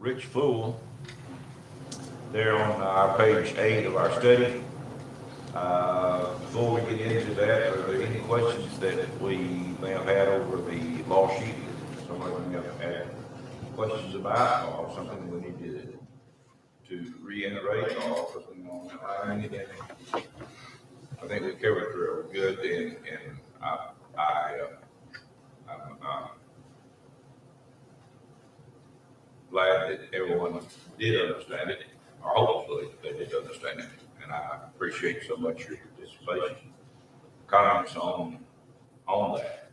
rich fool there on our page 8 of our study. Before we get into that, are there any questions that we may have had over the law sheet that somebody may have had questions about, or something we need to reiterate, or something on that line? I think we covered it real good, and I'm glad that everyone did understand it, or hopefully they did understand it. And I appreciate so much your participation, comments on that.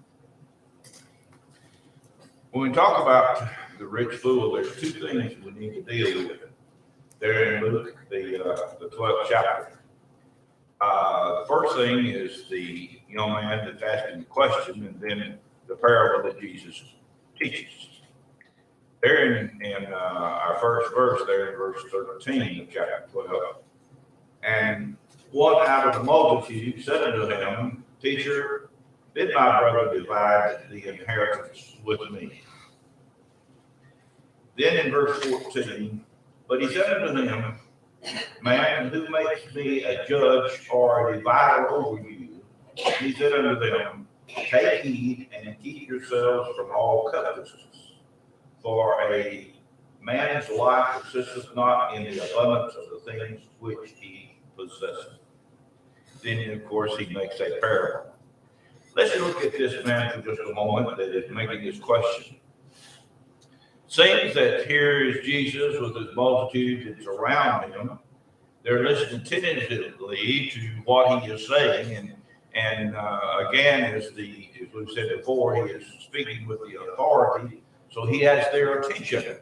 When we talk about the rich fool, there's two things we need to deal with. There in Luke, the 12th chapter. The first thing is the young man that's asking the question, and then the parable that Jesus teaches. There in our first verse, there in verse 13 of chapter 12, and one out of the multitude said unto him, Teacher, bid my brother divide the inheritance with me. Then in verse 14, but he said unto him, Man, who makes me a judge or a divider over you? He said unto them, Take heed and keep yourselves from all covetousness. For a man's life consisteth not in the abundance of the things which he possesseth. Then, of course, he makes a parable. Let's look at this man for just a moment that is making this question. Seems that here is Jesus with his multitude that's around him. They're listening attentively to what he is saying, and again, as we've said before, he is speaking with the authority, so he has their attention.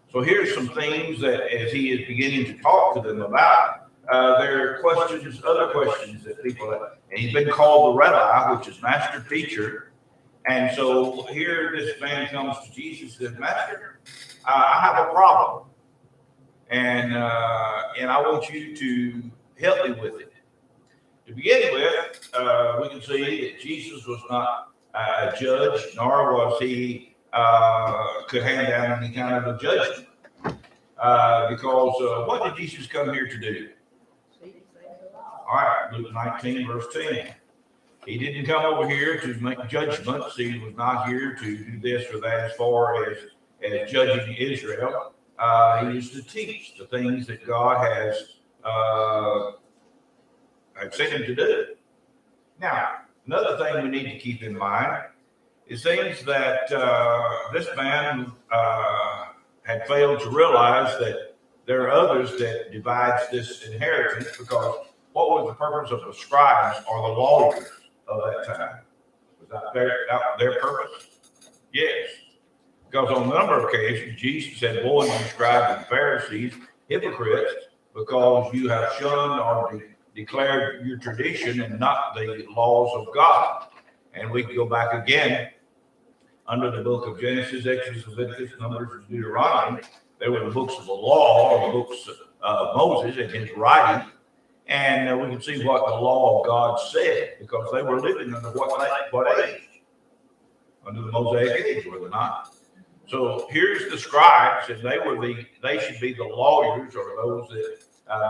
So here's some things that, as he is beginning to talk to them about, there are questions, other questions that people have, and he's been called the rabbi, which is master teacher. And so here this man comes to Jesus and says, Master, I have a problem. And I want you to help me with it. To begin with, we can see that Jesus was not a judge, nor was he could hand down any kind of a judgment. Because what did Jesus come here to do? All right, Luke 19, verse 10. He didn't come over here to make judgments. He was not here to do this or that as far as judging Israel. He used to teach the things that God has sent him to do. Now, another thing we need to keep in mind is things that this man had failed to realize that there are others that divides this inheritance, because what was the purpose of the scribes or the lawyers of that time? Was that their purpose? Yes. Because on a number of occasions, Jesus said, Woe unto you, scribes and Pharisees, hypocrites, because you have shunned or declared your tradition and not the laws of God. And we can go back again under the book of Genesis, Exodus, Leviticus, Numbers, and Deuteronomy. They were the books of the law, or the books of Moses and his writing. And we can see what the law of God said, because they were living under what age? Under the Mosaic age, were they not? So here's the scribes, and they should be the lawyers, or those that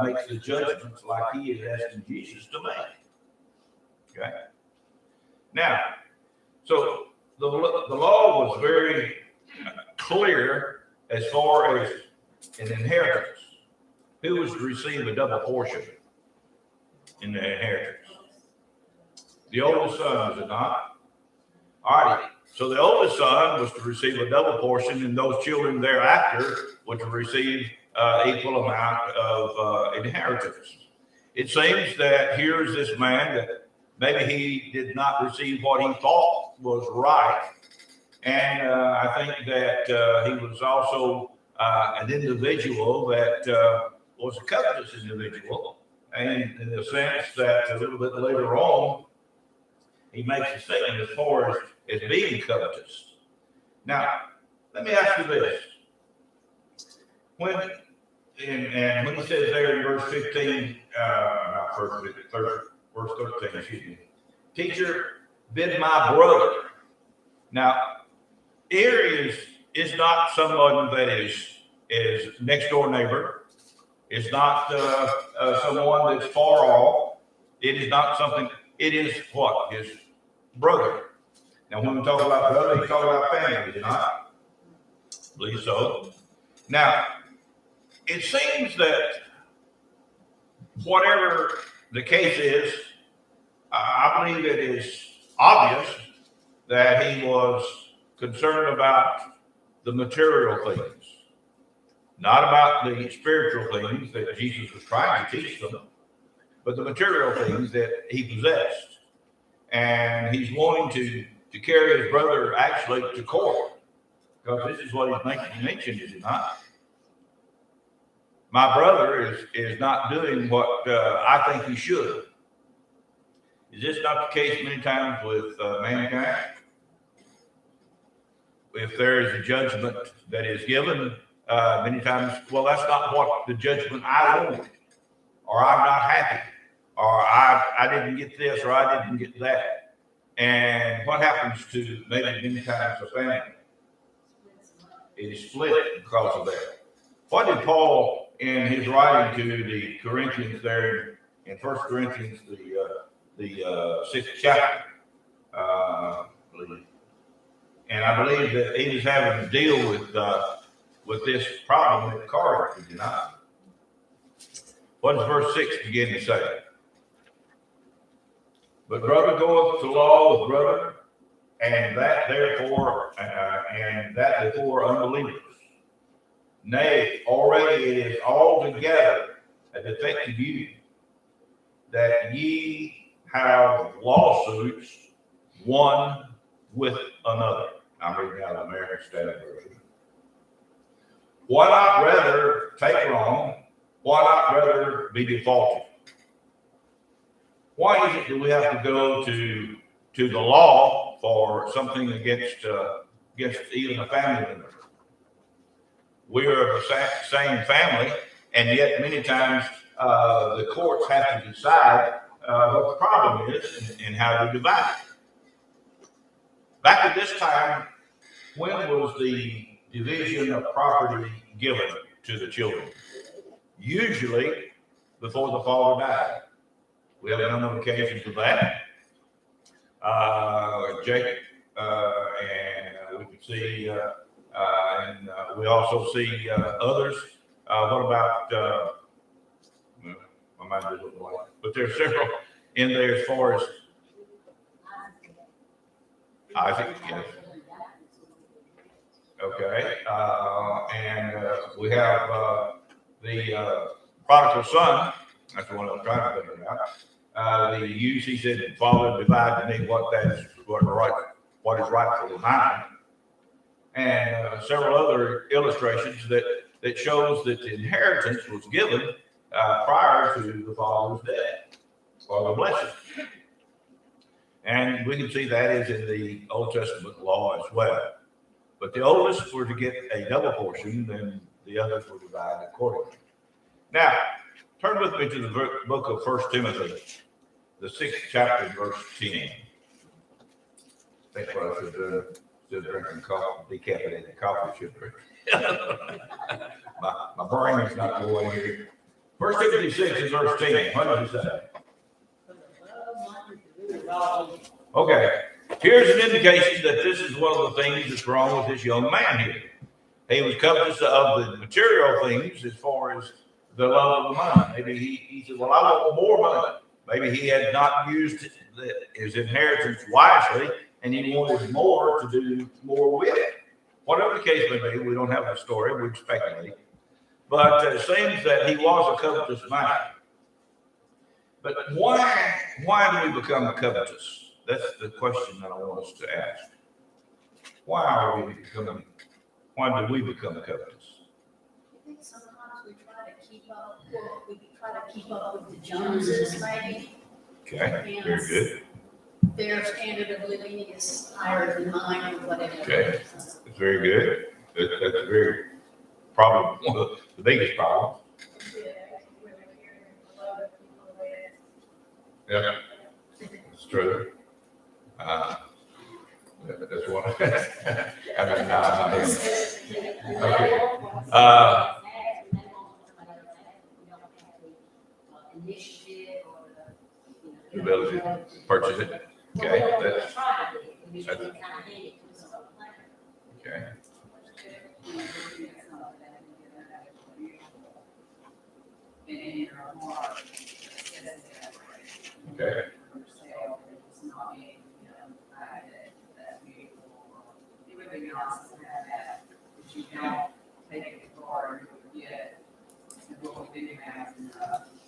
make the judgments like he is asking Jesus to make. Okay. Now, so the law was very clear as far as an inheritance. Who was to receive a double portion in the inheritance? The oldest son, was it not? All right. So the oldest son was to receive a double portion, and those children thereafter were to receive equal amount of inheritance. It seems that here's this man that maybe he did not receive what he thought was right. And I think that he was also an individual that was a covetous individual. And in the sense that a little bit later on, he makes a statement as far as being covetous. Now, let me ask you this. When he says there in verse 15, verse 13, excuse me, Teacher, bid my brother. Now, here is not someone that is his next door neighbor. It's not someone that's far off. It is not something. It is what? His brother. Now, when we talk about brother, we talk about family, is it not? I believe so. Now, it seems that whatever the case is, I believe it is obvious that he was concerned about the material things, not about the spiritual things that Jesus was trying to teach them, but the material things that he possessed. And he's wanting to carry his brother actually to court, because this is what he's mentioned, is it not? My brother is not doing what I think he should. Is this not the case many times with mankind? If there is a judgment that is given, many times, well, that's not what the judgment I want, or I'm not happy, or I didn't get this, or I didn't get that. And what happens to many times a family? It is split because of that. What did Paul, in his writing to the Corinthians there in 1 Corinthians, the 6th chapter, and I believe that he was having to deal with this problem at Corinth, did you not? What does verse 6 begin to say? But brother goeth to law with brother, and that therefore unbelievers. Nay, already it is altogether a defect of you that ye have lawsuits one with another. I'm reading out of American Standard Version. Why not rather take wrong? Why not rather be defaulted? Why is it that we have to go to the law for something against even a family member? We are of the same family, and yet many times the courts have to decide what the problem is and how to divide it. Back at this time, when was the division of property given to the children? Usually before the father died. We have a number of occasions of that. Jacob, and we can see, and we also see others. What about, I might be looking like, but there's several in there as far as Isaac, yes. Okay, and we have the prodigal son. That's the one I'm trying to figure out. The use, he said, Father, divide to me what is rightfully mine. And several other illustrations that shows that the inheritance was given prior to the father's death or the blessing. And we can see that is in the Old Testament law as well. But the oldest were to get a double portion, then the others were divided accordingly. Now, turn with me to the book of 1 Timothy, the 6th chapter, verse 10. That's what I should do. Instead of drinking coffee, decaffeinated coffee, should drink. my brain is not going here. 1 Timothy 6 is verse 10. What does it say? Okay. Here's an indication that this is one of the things that's wrong with this young man here. He was covetous of the material things as far as the love of the money. Maybe he said, well, I want more money. Maybe he had not used his inheritance wisely, and he wanted more to do more with it. Whatever the case may be, we don't have the story, we speculate. But it seems that he was a covetous man. But why do we become covetous? That's the question that I want us to ask. Why do we become covetous? I think sometimes we try to keep up with the Joneses, maybe. Okay, very good. Their standard of living is higher than mine or whatever. Okay, that's very good. That's very probably one of the biggest problems. Yeah, it's true. That's what. I mean, not him. Okay. Initiative or The ability to purchase it. Okay, that's okay. Okay.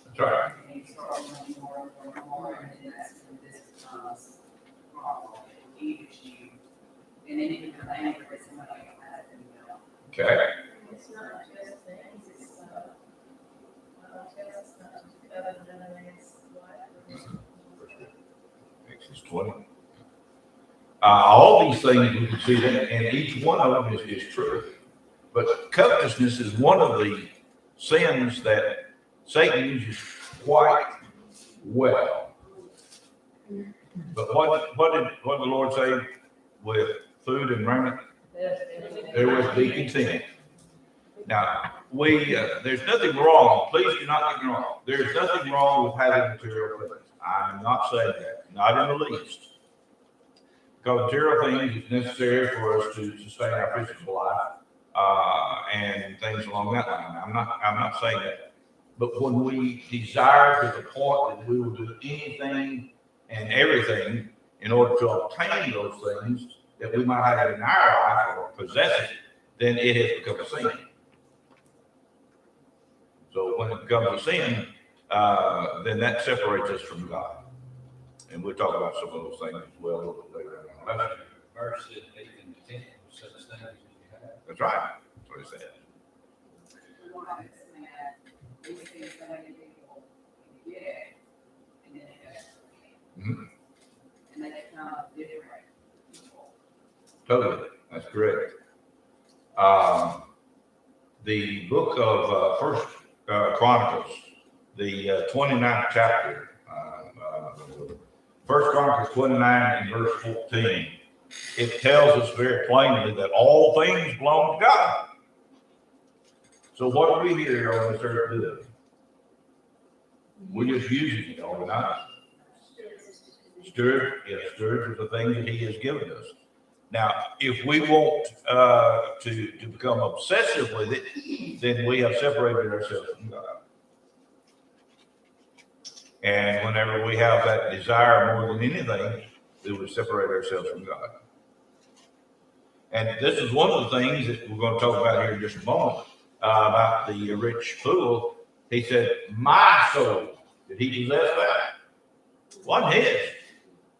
That's right. Okay. it's not just things, it's, it's not just other than it's Exodus 20. All these things we can see that, and each one of them is true. But covetousness is one of the sins that Satan uses quite well. But what did the Lord say with food and raiment? There was be content. Now there's nothing wrong. Please do not get me wrong. There's nothing wrong with having material things. I'm not saying that, not in the least. Because material things is necessary for us to sustain our physical life and things along that line. I'm not saying that. But when we desire to the point that we will do anything and everything in order to obtain those things that we might have in our life or possess it, then it has become a sin. So when it becomes a sin, then that separates us from God. And we'll talk about some of those things as well a little bit later on. Verse said, be content with such things as you have. That's right. That's what he said. Mm-hmm. Totally. That's correct. The book of First Chronicles, the 29th chapter, First Chronicles 29 and verse 14, it tells us very plainly that all things belong to God. So what are we here on this earth doing? We're just using it, are we not? Stewards of the things that He has given us. Now, if we want to become obsessive with it, then we have separated ourselves from God. And whenever we have that desire more than anything, we would separate ourselves from God. And this is one of the things that we're going to talk about here in just a moment about the rich fool. He said, "My soul, did he possess that? It wasn't his. It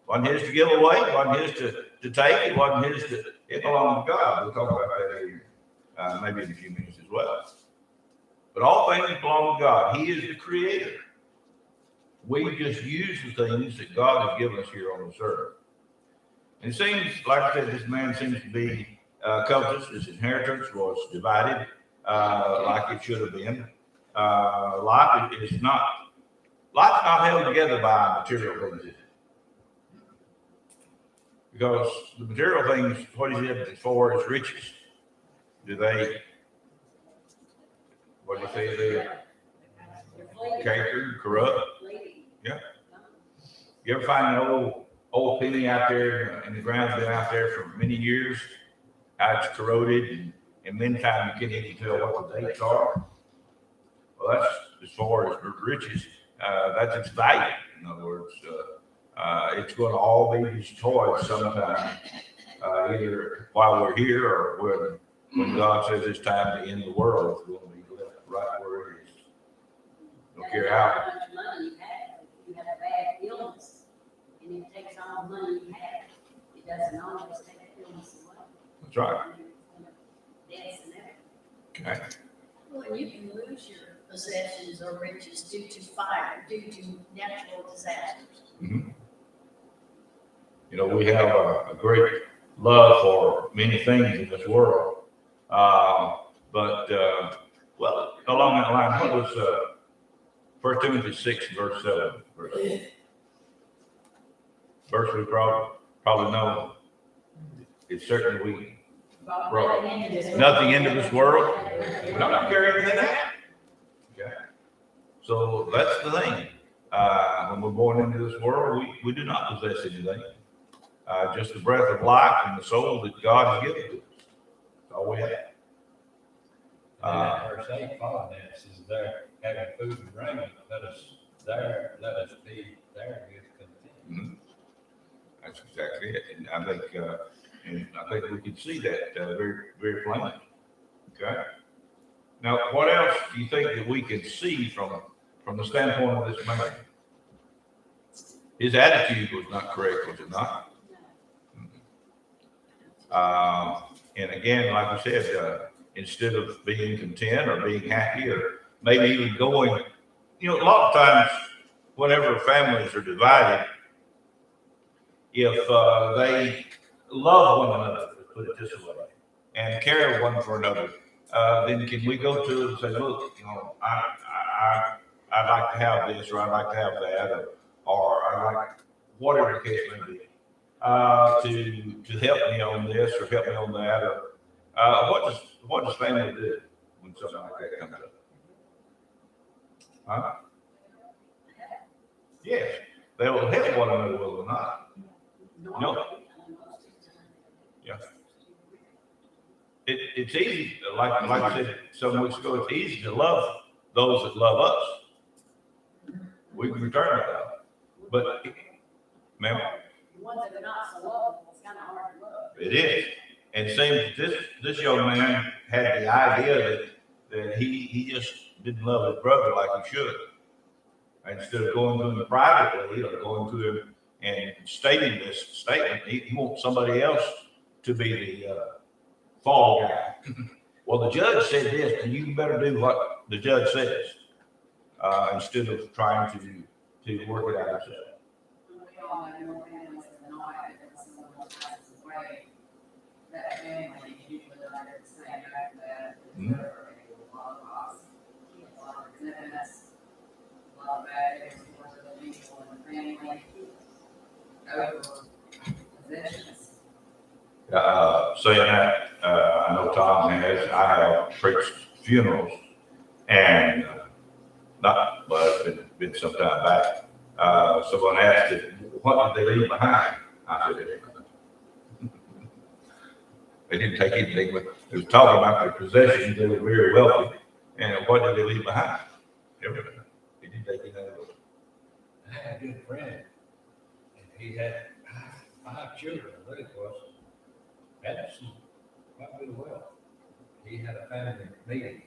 wasn't his to give away. It wasn't his to take. It wasn't his to. It belonged to God." We'll talk about that here, maybe in a few minutes as well. But all things belong to God. He is the creator. We just use the things that God has given us here on this earth. And it seems, like I said, this man seems to be covetous. His inheritance was divided like it should have been. Life is not held together by material things, is it? Because the material things, what is it for? Is riches. Do they? What do you say? They canker, corrupt. Yeah. You ever find an old penny out there in the ground, been out there for many years, how it's corroded, and many times you can't even tell what the dates are? Well, that's as far as riches. That's its value. In other words, it's going to all be destroyed sometime, either while we're here or when God says it's time to end the world. It's going to be left right where it is. Don't care how. much money you have. You have a bad illness, and it takes all the money you have. It doesn't always take the illness away. That's right. Death and everything. Okay. Well, and you can lose your possessions or riches due to fire, due to natural disasters. Mm-hmm. You know, we have a great love for many things in this world. But along that line, what was 1 Timothy 6, verse 7? Verse we probably know. it's certainly we, Brought nothing into this world. We're not carrying anything out. Okay. So that's the thing. When we're born into this world, we do not possess anything. Just the breath of life and the soul that God has given to us. That's all we have. Verse 8, following this is there having food and raiment, let us be there with content. Mhm. That's exactly it. And I think we can see that very, very plainly. Okay. Now, what else do you think that we can see from the standpoint of this man? His attitude was not correct, was it not? And again, like I said, instead of being content or being happy or maybe even going, a lot of times whenever families are divided, if they love one another, let's put it this way, and care one for another, then can we go to and say, look, I'd like to have this, or I'd like to have that, or I like whatever the case may be, to help me on this or help me on that, or what does family do when something like that comes up? Huh? Yes, they will help one another, will they not? No. Yeah. It's easy, like I said some weeks ago, it's easy to love those that love us. We can return that. But, ma'am? The ones that are not so lovable, it's kind of hard to love. It is. And it seems this young man had the idea that he just didn't love his brother like he should. Instead of going to him privately or going to him and stating this statement, he wants somebody else to be the fall guy. Well, the judge said this, and you better do what the judge says instead of trying to work it out yourself. We all have more families than not, if someone passes away, that family usually not the same after that. Mhm. A lot of loss, a lot of resentments, a lot of bad things towards other people in the family, over possessions. Saying that, I know Tom I have preached funerals, and it's been some time back. Someone asked it, what did they leave behind? I said, they didn't take anything, but they were talking about their possessions. They were very wealthy, and what did they leave behind? Everything. They didn't take anything. I had a good friend, and he had 5 children, I think it was. Had some quite a bit of wealth. He had a family meeting.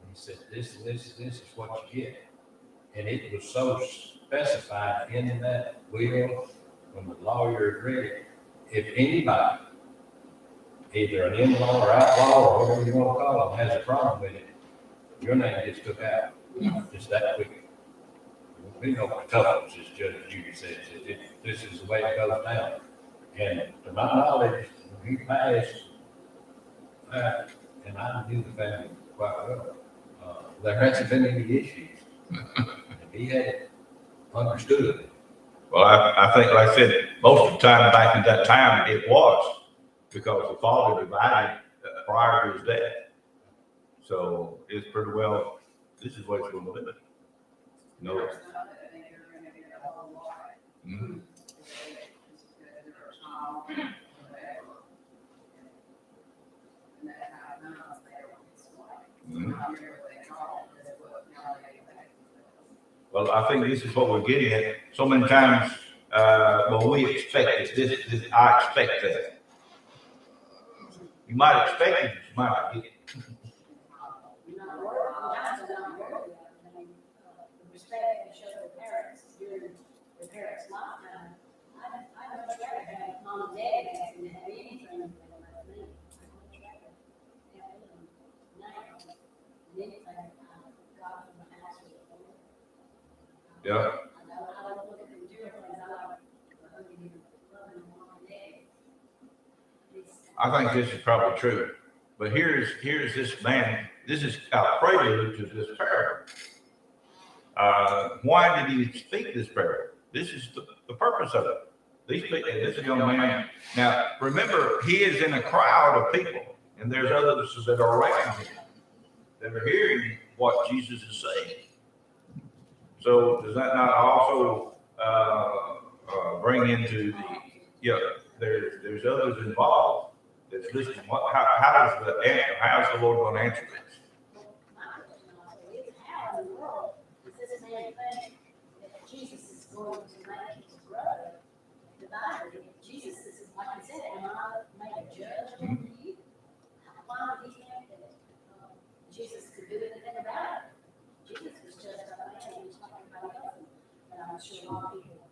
And he said, this is what you get. And it was so specified in that will, when the lawyer read it, if anybody, either an in-law or outlaw or whatever you want to call them, has a problem with it, your name gets took out. Just that quick. We know couples, as Judge Judy says, this is the way it goes down. And to my knowledge, when he passed, and I knew the family quite well, there hasn't been any issues. And he had understood. Well, I think, like I said, most of the time back in that time, it was because the father divided prior to his death. So it's pretty well, this is what it's going to live. No. Mm-hmm. Mm-hmm. Well, I think this is what we're getting at. So many times, we expect this, I expect that. You might expect it, you might not get it. Respect and show their parents during their parents' lifetime. I much rather have mom and dad asking to have anything than let me. I much rather have them now than anything I got from the house before. Yeah. I don't look at them doing things. I like loving mom and dad. I think this is probably true. But here's this man, this is a prelude to this parable. Why did he speak this parable? This is the purpose of it. These people, this young man. Now, remember, he is in a crowd of people, and there's others that are around him that are hearing what Jesus is saying. So does that not also bring into the, there's others involved that's listening. How's the Lord going to answer this? My question also is, how in the world does this man think that Jesus is going to make his brother divided? Jesus is, like I said, am I made a judge over you? Why would he think that Jesus could do anything about it? Jesus was just a man, he was like everybody else. And I'm sure a lot of people,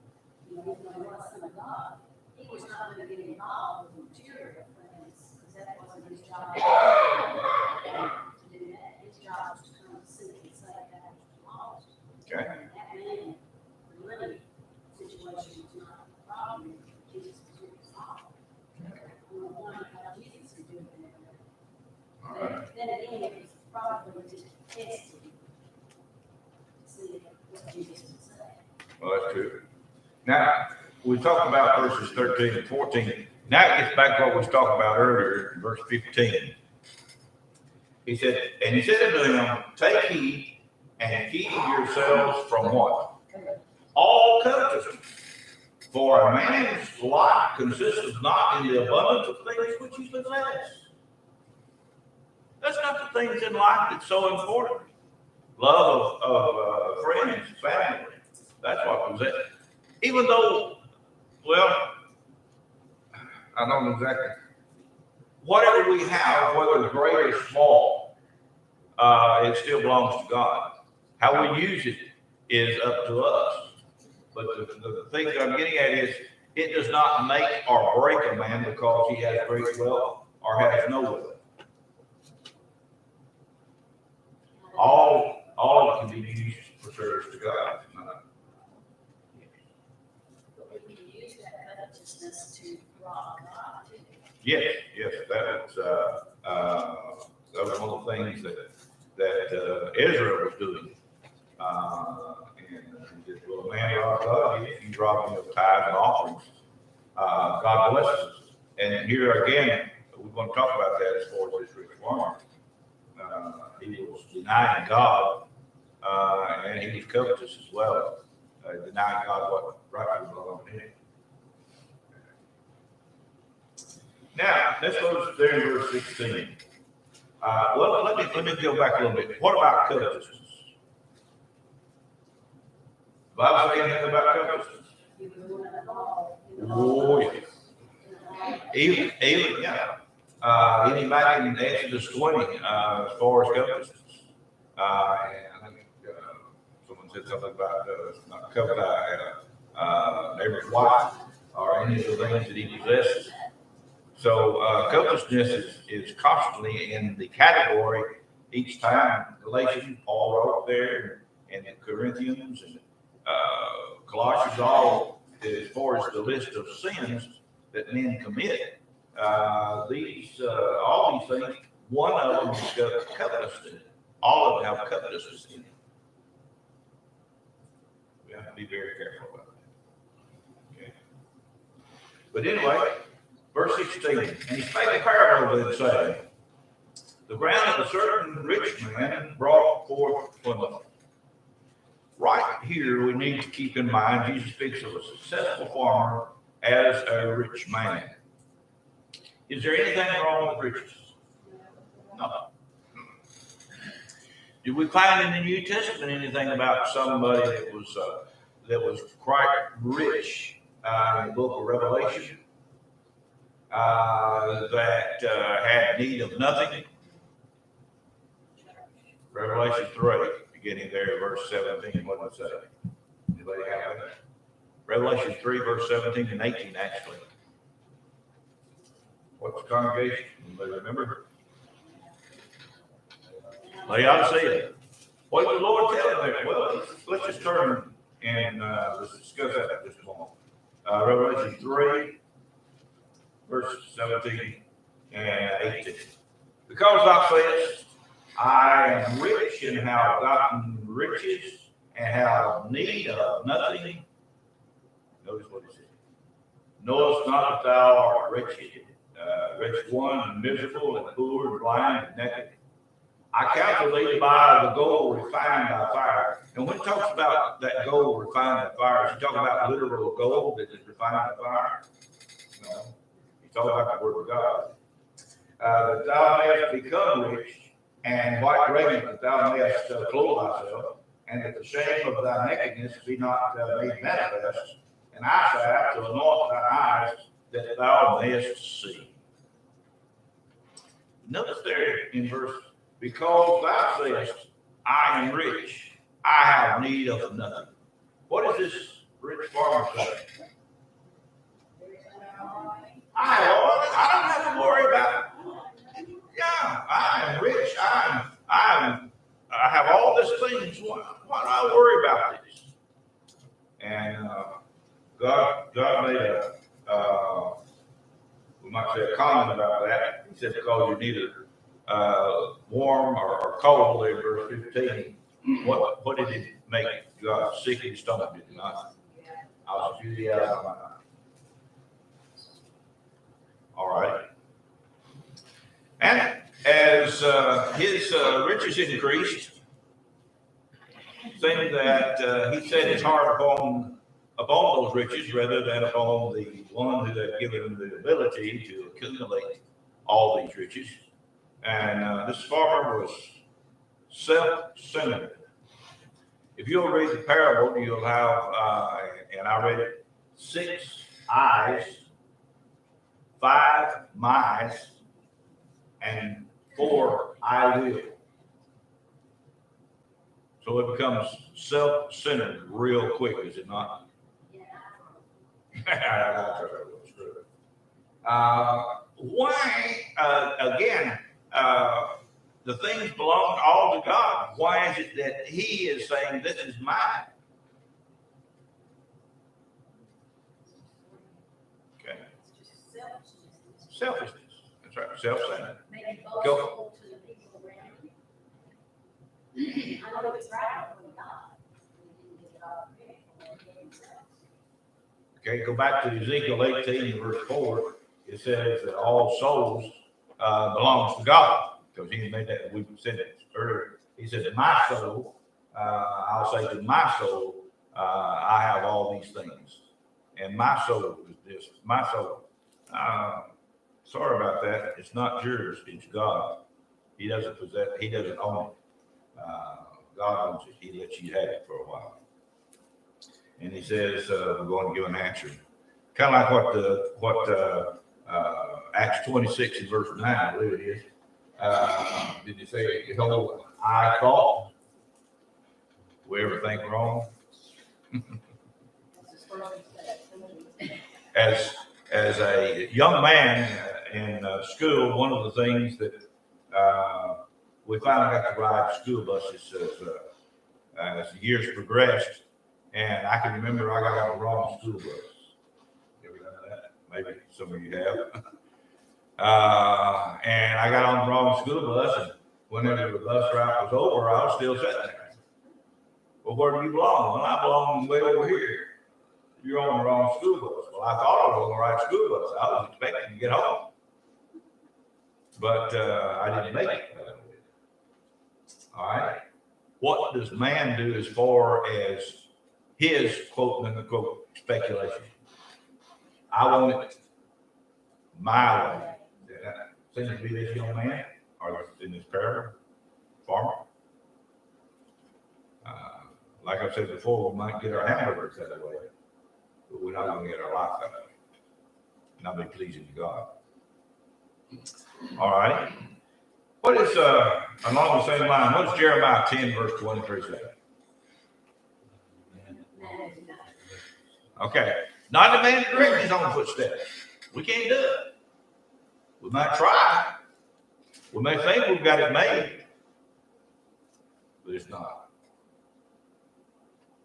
even though he was Son of God, he was not going to get involved with material things, because that wasn't his job. To do that, his job was to come and seek and save that which was lost. Okay. And that man, the money situation was not a problem. Jesus was with us all. We were wondering how Jesus could do it. All right. Then again, it was probably just tested to see what Jesus would say. Well, that's true. Now, we talked about verses 13 and 14. Now it gets back to what we was talking about earlier, in verse 15. He said unto them, take heed and keep yourselves from what? All covetousness. For a man's life consists not in the abundance of things which he possesses. That's not the things in life that's so important. Love of friends, family. That's what possesses. Even though, well, I don't know exactly. Whatever we have, whether great or small, it still belongs to God. How we use it is up to us. But the thing that I'm getting at is, it does not make or break a man because he has great wealth or has no wealth. All of it can be used for service to God. But we can use that covetousness to rob God too. Yes, that was one of the things that Israel was doing. And he said, well, a man rob God, if you rob him of tithes and offerings, God blesses us. And here again, we're going to talk about that as far as this rich farmer. He was denying God, and he was covetous as well, denying God what rightfully belonged to him. Now, let's go there in verse 16. Well, let me go back a little bit. What about covetousness? The Bible say anything about covetousness? Oh, yes. Even, yeah. Even back in Exodus 20, as far as covetousness. And I think someone said something about not covet neighbor's wife or any of the things that he possesses. So covetousness is constantly in the category each time. Galatians, Paul wrote there, and the Corinthians and Colossians, all as far as the list of sins that men commit. All these things, one of them is covetousness. All of them have covetousness in it. We have to be very careful about that. Okay. But anyway, verse 16, and he spake a parable and saying, the ground of a certain rich man brought forth plenty. Right here, we need to keep in mind, Jesus speaks of a successful farmer as a rich man. Is there anything wrong with riches? No. Did we find in the New Testament anything about somebody that was quite rich in the book of Revelation? That had need of nothing? Revelation 3, beginning there at verse 17, what does it say? Anybody have that? Revelation 3, verse 17 and 18, actually. What's the congregation? Anybody remember? Laodicea. What did the Lord tell them there? Well, let's just turn and let's discuss that just a moment. Revelation 3, verse 17 and 18. Because thou sayest, I am rich and have gotten riches and have need of nothing. Notice what he said. knowest not that thou art wretched, wretched one, and miserable, and poor, and blind, and naked? I counsel thee to buy the gold refined by fire. And when it talks about that gold refined by fire, is he talking about literal gold that is refined by fire? No. He's talking about the word of God. That thou mayest become rich, and white raiment that thou mayest clothe thyself, and that the shame of thy nakedness be not made manifest, and eyesalve to anoint thine eyes, that thou mayest see. Notice there in verse, because thou sayest, I am rich, I have need of nothing. What is this rich farmer saying? I don't have to worry about it. Yeah, I am rich. I have all these things. Why do I worry about this? And God made we might say a comment about that. He said because you're neither warm or cold in verse 15. What did it make God sick in his stomach? Did it not? I was beauty out of my mind. All right. And as his riches increased, saying that he set his heart upon those riches rather than upon the one who had given him the ability to accumulate all these riches. And this farmer was self-centered. If you'll read the parable, you'll have, and I read it, 6 eyes, 5 mice, and 4 I will. So it becomes self-centered real quick, is it not? Why, again, the things belong all to God. Why is it that he is saying, this is mine? Okay. Selfishness. That's right. Self-centered. Maybe Go. boastful to the people around you. I know it's right from God. We didn't get it all for themselves. Okay, go back to Ezekiel 18, verse 4. It says that all souls belongs to God. Because he made that, we said it earlier. He said, my soul, I'll say to my soul, I have all these things. And my soul is this, my soul. Sorry about that. It's not yours, it's God. He doesn't possess, he doesn't own it. God owns it. He lets you have it for a while. And he says, we're going to give an answer. Kind of like what Acts 26 and verse 9, I believe it is. Did you say, I thought we ever think wrong? As a young man in school, one of the things that we finally got to ride school buses as the years progressed, and I can remember I got on the wrong school bus. You ever done that? Maybe some of you have. And I got on the wrong school bus, and whenever the bus route was over, I was still sitting there. Well, where do you belong? Well, I belong way over here. You're on the wrong school bus. Well, I thought I was on the right school bus. I was expecting to get home. But I didn't make it. All right. What does man do as far as his quote unquote speculation? I want it my way. That seems to be this young man, or in this parable, farmer. Like I said before, we might get our hamburgers that way, but we're not going to get our life that way. Not be pleasing to God. All right. What is, along the same line, what does Jeremiah 10, verse 23 say? Okay. Not the man to direct his own footsteps. We can't do it. We might try. We may think we've got it made, but it's not.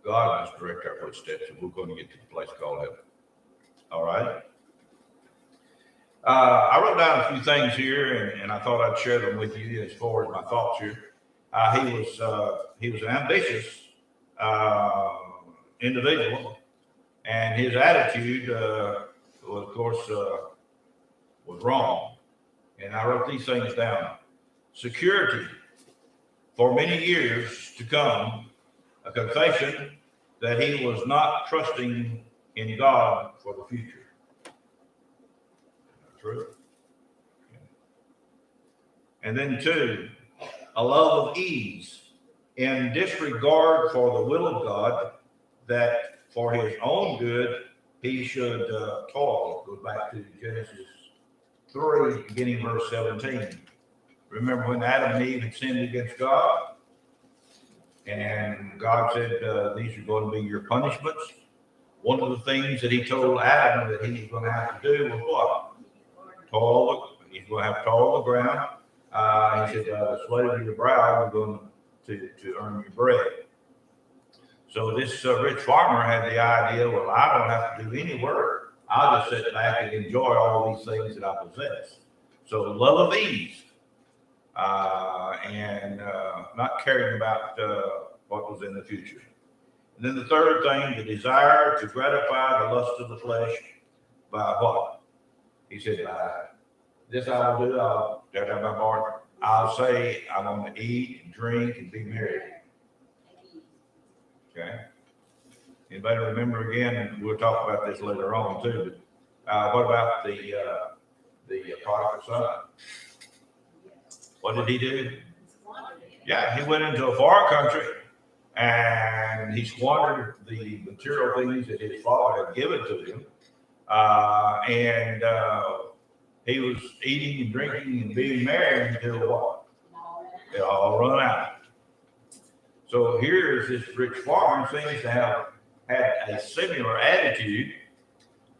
God must direct our footsteps, and we're going to get to the place called heaven. All right. I wrote down a few things here, and I thought I'd share them with you as far as my thoughts here. He was an ambitious individual, and his attitude of course, was wrong. And I wrote these things down. Security for many years to come, a confession that he was not trusting in God for the future. True. And then two, a love of ease in disregard for the will of God, that for his own good he should toil. Goes back to Genesis 3, beginning verse 17. Remember when Adam and Eve had sinned against God? And God said, these are going to be your punishments. One of the things that he told Adam that he was going to have to do was what? He's going to have to toil the ground. He said, the sweat of your brow, you're going to earn your bread. So this rich farmer had the idea, well, I don't have to do any work. I'll just sit back and enjoy all these things that I possess. So love of ease, and not caring about what was in the future. And then the third thing, the desire to gratify the lust of the flesh by what? He said, by this I will do, I'll say I want to eat and drink and be merry. Okay. Anybody remember again? And we'll talk about this later on too. But what about the prodigal son? What did he do? Yeah, he went into a far country and he squandered the material things that his father had given to him, and he was eating and drinking and being merry until what? They all run out. So here is this rich farmer seems to have had a similar attitude,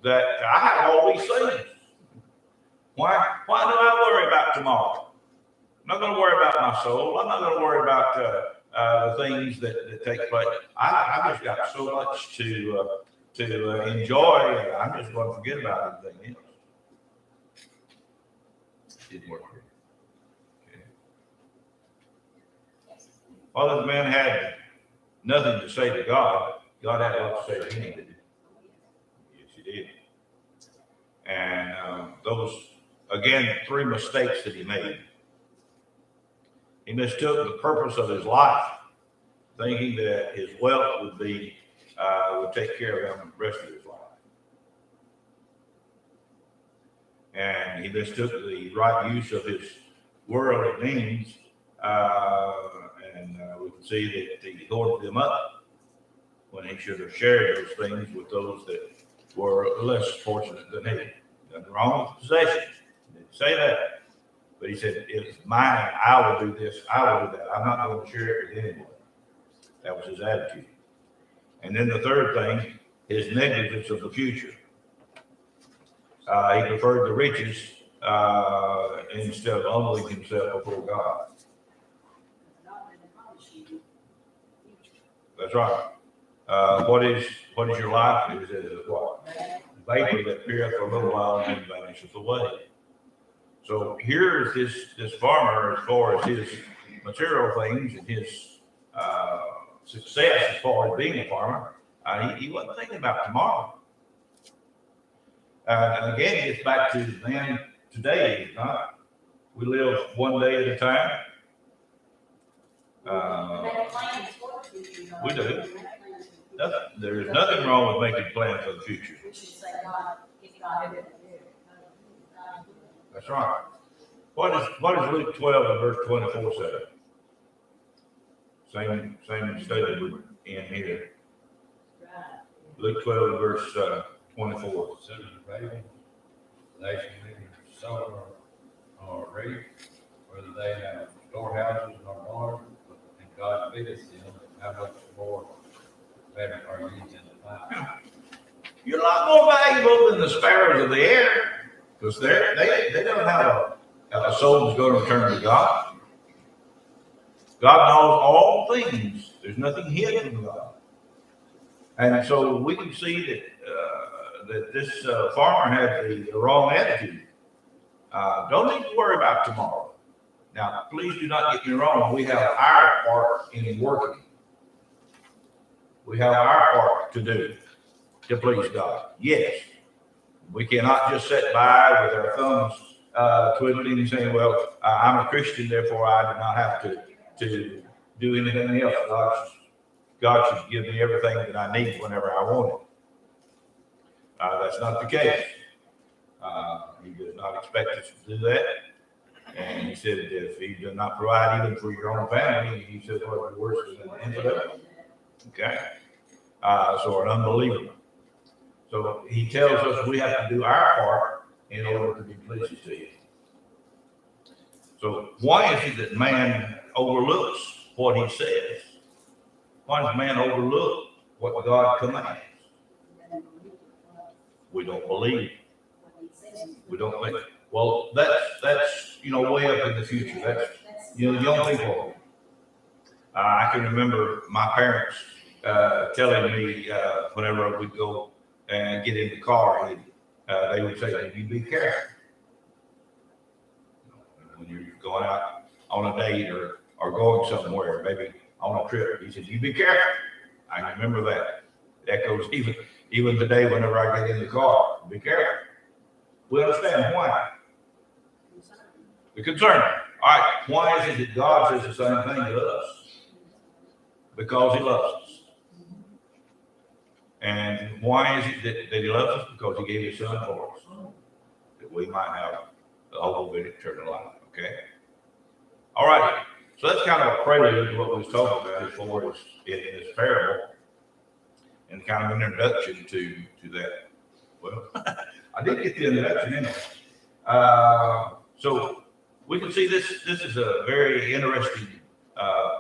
that I have all these things. Why do I worry about tomorrow? I'm not going to worry about my soul. I'm not going to worry about the things that take place. I've just got so much to enjoy. I'm just going to forget about everything else. Didn't work. Well, this man had nothing to say to God. God had a lot to say to him. Yes, he did. And those, again, three mistakes that he made. He mistook the purpose of his life, thinking that his wealth would take care of him the rest of his life. And he mistook the right use of his worldly means, and we can see that he hoarded them up when he should have shared those things with those that were less fortunate than he. Nothing wrong with possession. He didn't say that. But he said, it's mine, I will do this, I will do that. I'm not going to share it with anyone. That was his attitude. And then the third thing, his negligence of the future. He preferred the riches instead of humbling himself before God. That's right. What is your life? It is what? Vapor that appeareth for a little while and then vanisheth away. So here is this farmer, as far as his material things and his success as far as being a farmer, he wasn't thinking about tomorrow. And again, it gets back to man today, right? We live one day at a time. We do. There's nothing wrong with making plans for the future. That's right. What does Luke 12 and verse 24 say? Same statement we're in here. Luke 12 and verse 24. They shall neither sow nor reap, whether they have storehouses nor barns, and God feedeth them. How much more better are you than the fowls? You're a lot more valuable than the sparrows of the air, because they don't have a soul that's going to return to God. God knows all things. There's nothing hidden from God. And so we can see that this farmer had the wrong attitude. Don't need to worry about tomorrow. Now, please do not get me wrong. We have our part in working. We have our part to do to please God. Yes. We cannot just sit by with our thumbs twiddling and saying, well, I'm a Christian, therefore I do not have to do anything else. God should give me everything that I need whenever I want it. That's not the case. He does not expect us to do that. And he said, if he does not provide even for your own family, he said, well, you're worse than an infidel. Okay. So an unbeliever. So he tells us we have to do our part in order to be pleasing to you. So why is it that man overlooks what he says? Why does man overlook what God commands? We don't believe. We don't think. Well, that's way up in the future. That's young people. I can remember my parents telling me whenever we'd go and get in the car, they would say, "You be careful when you're going out on a date or going somewhere, maybe on a trip." He said, "You be careful." I can remember that. That goes even today whenever I get in the car. Be careful. We understand why. The concern. All right, why is it that God says the same thing to us? Because he loves us. And why is it that he loves us? Because he gave his son for us, that we might have the hope of eternal life. Okay? All right. So that's kind of a prelude to what we was talking about as far as in this parable, and kind of an introduction to that. Well, I did get the introduction in there. So we can see this is a very interesting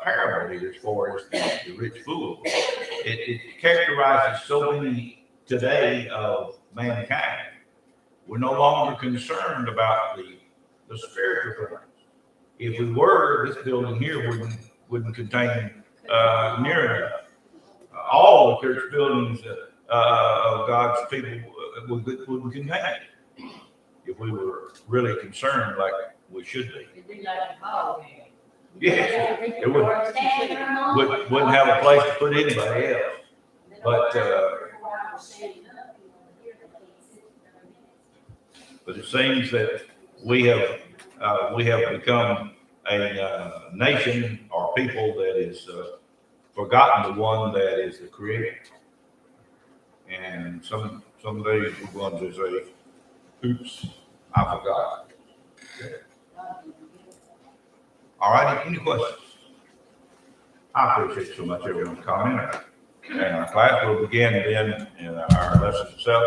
parable here as far as the rich fool. It characterizes so many today of mankind. We're no longer concerned about the spiritual things. If we were, this building here wouldn't contain near enough. All the church buildings of God's people wouldn't contain it if we were really concerned like we should be. It'd be like a ball game. Yes, it wouldn't have a place to put anybody else. But it seems that we have become a nation or people that is forgotten the one that is the creator. And some days we're going to say, "Oops, I forgot." Okay. All right, any questions? I appreciate so much everyone's comment. And our class will begin then in our lesson itself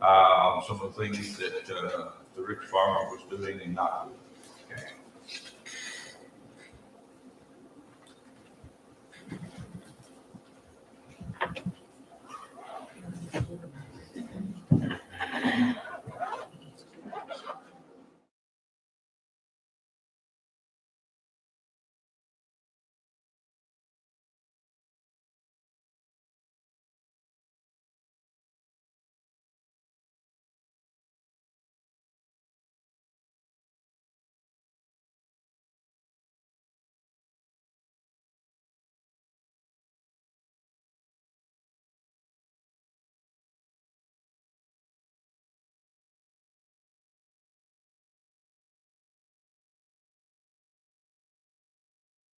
on some of the things that the rich farmer was doing and not doing.